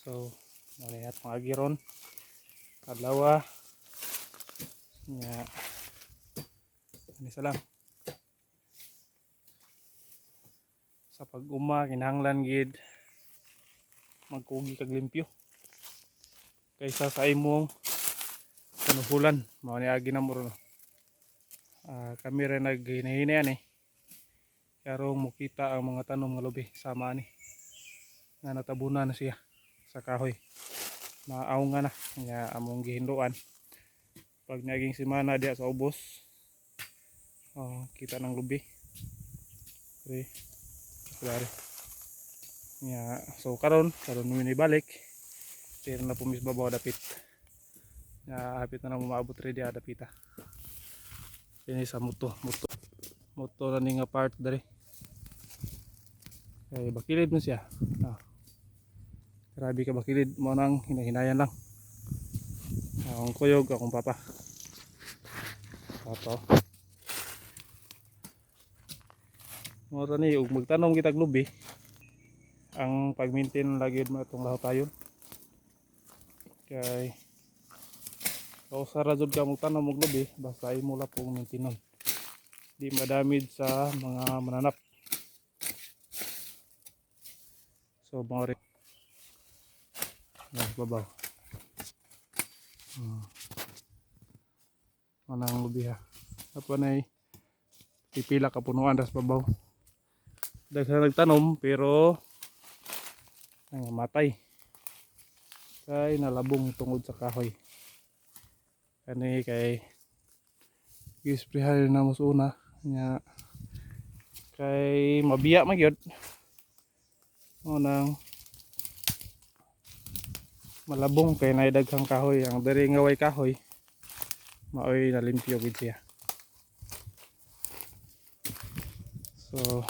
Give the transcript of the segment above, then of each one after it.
So manayat mga giron adlaw nya ani sa lang sa pag-uma kinahanglan gid magkugi kag limpyo kaysa sa imong kanuhulan mao ni agi na mo ron. Kami rin naghinahinay karong mukita ang mga tanom nga lubi sama ni nga natabunan na siya sa kahoy maaw nga na nga among gihinduan pag naging semana diya sa ubos. Kita ng lubi okay. So karon mo balik pero na pumis babaw dapit nga hapit na nang maabot ready dapita ini sa muto na ni nga part dari kay bakilid mo siya. Grabe ka bakilid mo nang hinahinayan lang akong kuyog akong papa ato mo ni ug magtanom kitag lubi ang pag-maintain lagi mo itong lahutayon kay kausa ra jud ka magtanom og lubi basta imo lang pong maintenance di madamage sa mga mananap. So mga rin babaw manang lubi ha apa na pipila ka punuan das babaw daghan nagtanom pero matay kay nalabong tungod sa kahoy kani kay gisprehan na mas una nya kay mabiya magyod o nang malabong kay naidaghang kahoy ang diri nga way kahoy maoy nalimpyo gid siya. So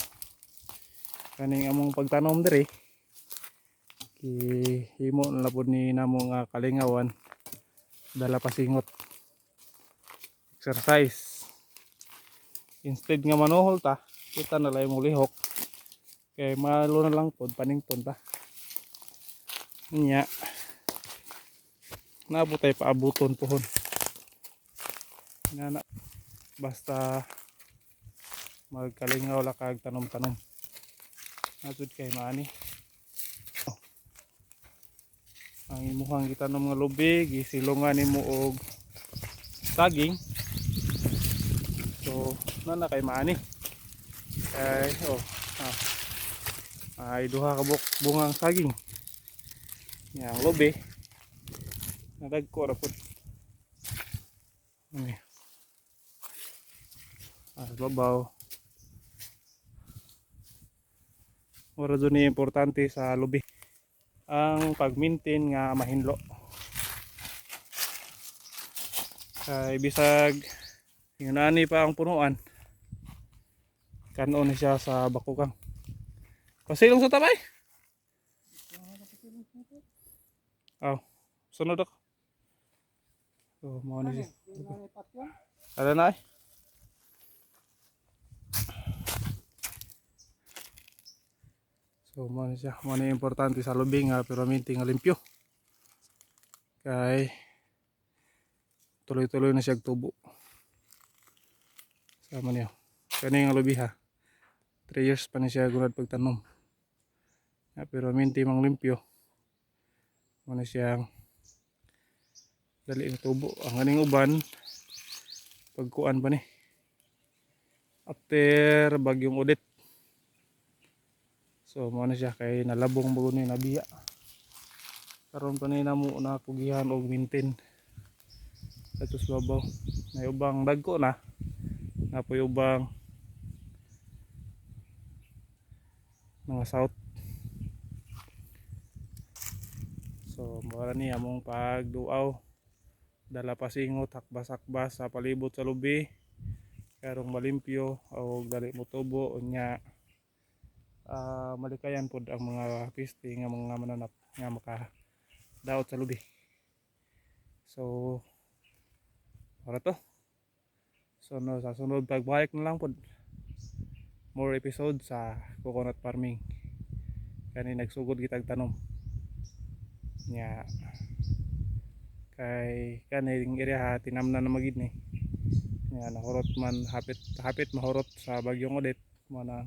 kaning among pagtanom diri himo na pod ni namo nga kalingawan dala pasingot exercise instead nga manuhol ta kita na lang mo lihok kay malo na lang pod panington ta nya nabutay paabuton pohon nga basta magkalingaw la kag tanom-tanom nasud kay maani. Ang imuhang gitanom nga lubi gisilungan nimo og saging so na kay maani kay ay duha ka bungang saging yang lubi nadagko ra pud ani babaw ora dun ni importante sa lubi ang pag-maintain nga mahinlo kay bisag yunani pa ang punuan kanon siya sa bakukang pasilong sa tabay sunod ako so mo ni siya ada na so mo ni siya mo ni importante sa lubi nga pero maintain nga limpyo kay tuloy-tuloy na siya tubo sama niyo kani nga lubi ha 3 years pa ni siya gunad pagtanom pero maintain mang limpyo mo ni siya dali nga tubo ang aning uban pagkuan pa ni after bagyong udit so mo na siya kay nalabong bago ni nabiya karon pa ni namo na kugihan og maintain atus babaw may ubang dagko na napoy ubang mga south so mora ni among pagduaw dala pasingot hakbas-hakbas sa palibot sa lubi karong malimpyo o dali mo tubo nya malikayan pod ang mga piste nga mga mananap nga makadaot sa lubi. So para to so sa sunod pagbalik na lang pod more episodes sa coconut farming kani nagsugod kitag tanom. nya kay kaning area ha tinamnan na magid ni nya nahurot man hapit hapit mahurot sa bagyong Odette mo na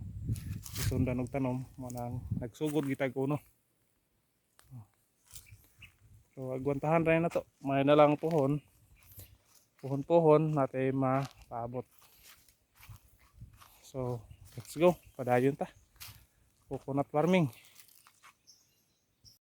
isundan og tanom mo nang nagsugod gitag kuno. So agwantahan rin na to, may na lang puhon natin mapaabot. So let's go, padayon ta coconut farming.